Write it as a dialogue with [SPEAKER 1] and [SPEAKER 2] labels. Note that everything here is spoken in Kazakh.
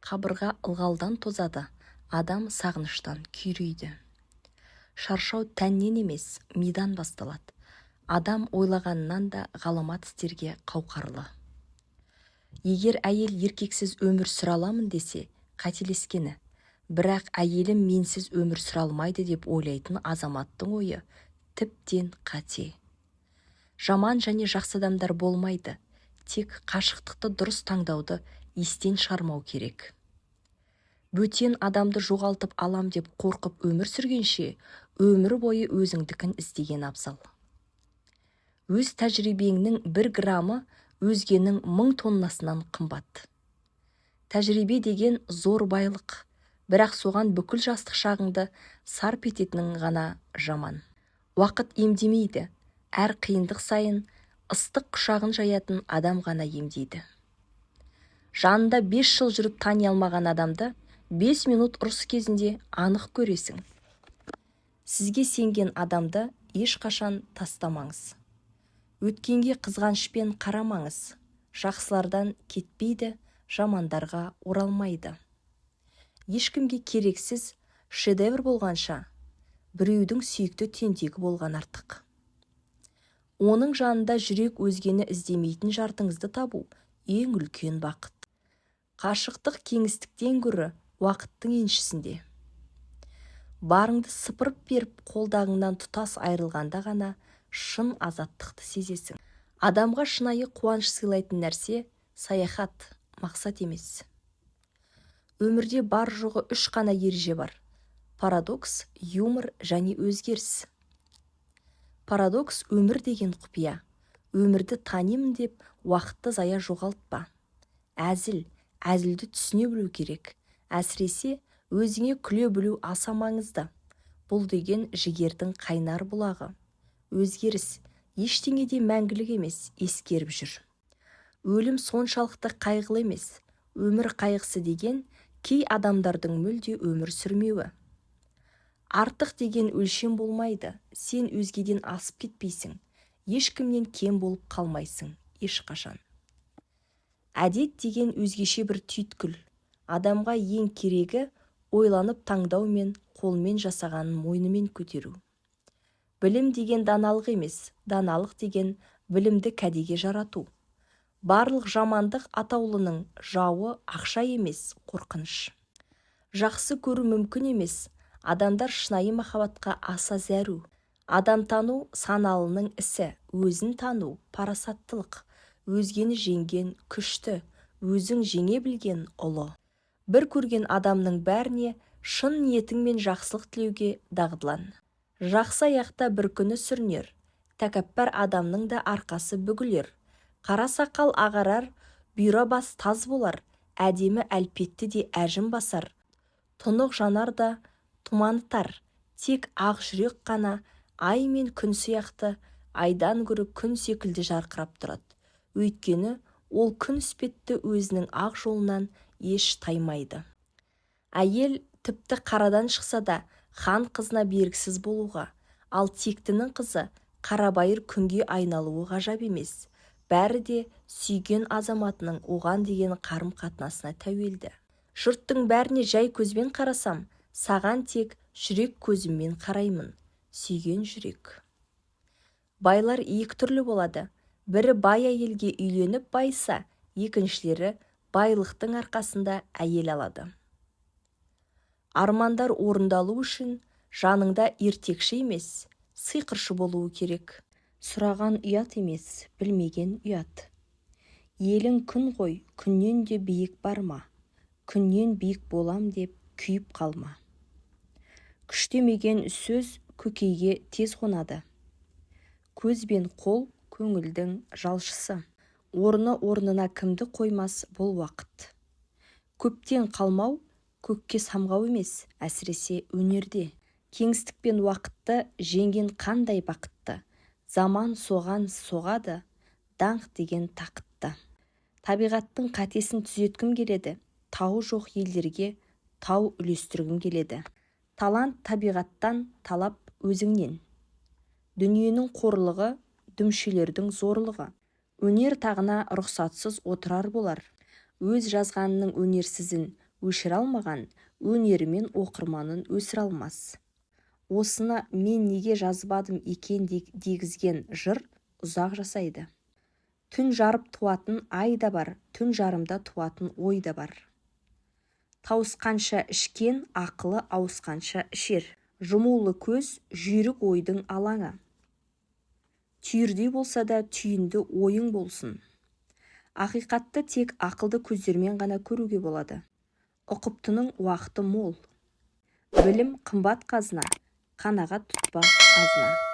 [SPEAKER 1] Қабырға ылғалдан тозады, адам сағыныштан күйрейді. Шаршау тәннен емес, мидан басталады. Адам ойлағаннан да ғаламат істерге қауқарлы. Егер әйел еркексіз өмір сүре аламын десе, қателескені. Бірақ әйелім менсіз өмір сүре алмайды деп ойлайтын азаматтың ойы тіптен қате. Жаман және жақсы адамдар болмайды. Тек қашықтықты дұрыс таңдауды естен шығармау керек. Бөтен адамды жоғалтып алам деп қорқып өмір сүргенше, өмір бойы өзіңдікін іздеген абзал. Өз тәжірибеңнің 1 грамы өзгенің 1000 тоннасынан қымбат. Тәжірибе деген зор байлық, бірақ соған бүкіл жастық шағыңды сарп ететінің ғана жаман. Уақыт емдемейді, әр қиындық сайын ыстық құшағын жаятын адам ғана емдейді. Жанында 5 жыл жүріп тани алмаған адамды 5 минут ұрыс кезінде анық көресің. Сізге сенген адамды ешқашан тастамаңыз. Өткенге қызғанышпен қарамаңыз. Жақсылардан кетпейді, жамандарға оралмайды. Ешкімге керексіз шедевр болғанша, біреудің сүйікті тентегі болған артық. Оның жанында жүрек өзгені іздемейтін жартыңызды табу ең үлкен бақыт. Қашықтық кеңістіктен гөрі уақыттың еншісінде. Барыңды сыпырып беріп, қолдағыңнан тұтас айырылғанда ғана шын азаттықты сезесің. Адамға шынайы қуаныш сыйлайтын нәрсе саяхат, мақсат емес. Өмірде бар жоғы 3 қана ереже бар: парадокс, юмор және өзгеріс. Парадокс өмір деген құпия. Өмірді танимын деп уақытты зая жоғалтпа. Әзілді түсіне білу керек. Әсіресе өзіңе күле білу аса маңызды. Бұл деген жігердің қайнар бұлағы. Өзгеріс ештеңеде мәңгілік емес, ескеріп жүр. Өлім соншалықты қайғылы емес. Өмір қайғысы деген кей адамдардың мүлде өмір сүрмеуі. Артық деген өлшем болмайды. Сен өзгеден асып кетпейсің. Ешкімнен кем болып қалмайсың, ешқашан. Әдет деген өзгеше бір түйткіл. Адамға ең керегі ойланып таңдау мен қолмен жасағанын мойнымен көтеру. Білім деген даналық емес, даналық деген білімді кәдеге жарату. Барлық жамандық атаулының жауы ақша емес, қорқыныш. Жақсы көру мүмкін емес. Адамдар шынайы махаббатқа аса зәру. Адам тану саналының ісі, өзін тану парасаттылық, өзгені жеңген күшті, өзің жеңе білген ұлы. Бір көрген адамның бәріне шын ниетіңмен жақсылық тілеуге дағдылан. Жақсы аяқта бір күні сүрінер, тәкаппар адамның да арқасы бүгілер. Қара сақал ағарар, бұйра бас таз болар, әдемі әлпетті де әжім басар. Тұнық жанар да тұманытар, тек ақ жүрек қана ай мен күн сияқты, айдан гөрі күн секілді жарқырап тұрады. Өйткені ол күн іспетті өзінің ақ жолынан еш таймайды. Әйел тіпті қарадан шықса да хан қызына бергісіз болуға, ал тектінің қызы қарабайыр күнге айналуы ғажап емес. Бәрі де сүйген азаматының оған деген қарым-қатынасына тәуелді. Жұрттың бәріне жай көзбен қарасам, саған тек жүрек көзіммен қараймын. Сүйген жүрек. Байлар 2 түрлі болады. Бірі бай әйелге үйленіп байса, екіншілері байлықтың арқасында әйел алады. Армандар орындалу үшін жаныңда ертекші емес, сиқыршы болуы керек. Сұраған ұят емес, білмеген ұят. Елің күн ғой, күннен де биік барма. Күннен биік болам деп күйіп қалма. Күштемеген сөз көкейге тез қонады. Көз бен қол көңілдің жалшысы. Орнына кімді қоймас бұл уақыт. Көптен қалмау көкке самғау емес, әсіресе өнерде. Кеңістік пен уақытты жеңген қандай бақытты. Заман соған соғады, даңқ деген тақытты. Табиғаттың қатесін түзеткім келеді. Тауы жоқ елдерге тау үлестіргім келеді. Талант табиғаттан, талап өзіңнен. Дүниенің қорлығы, дүмшелердің зорлығы. Өнер тағына рұқсатсыз отырар болар. Өз жазғанының өнерсізін өшіре алмаған өнерімен оқырманын өсіре алмас. Осыны мен неге жазбадым екен дегізген жыр ұзақ жасайды. Түн жарып туатын ай да бар, түн жарымда туатын ой да бар. Тауысқанша ішкен, ақылы ауысқанша ішер. Жұмулы көз жүйрік ойдың алаңы. Түйірдей болса да түйінді ойың болсын. Ақиқатты тек ақылды көздермен ғана көруге болады. Ұқыптының уақыты мол. Білім қымбат қазына, қанағат тұтпа азына.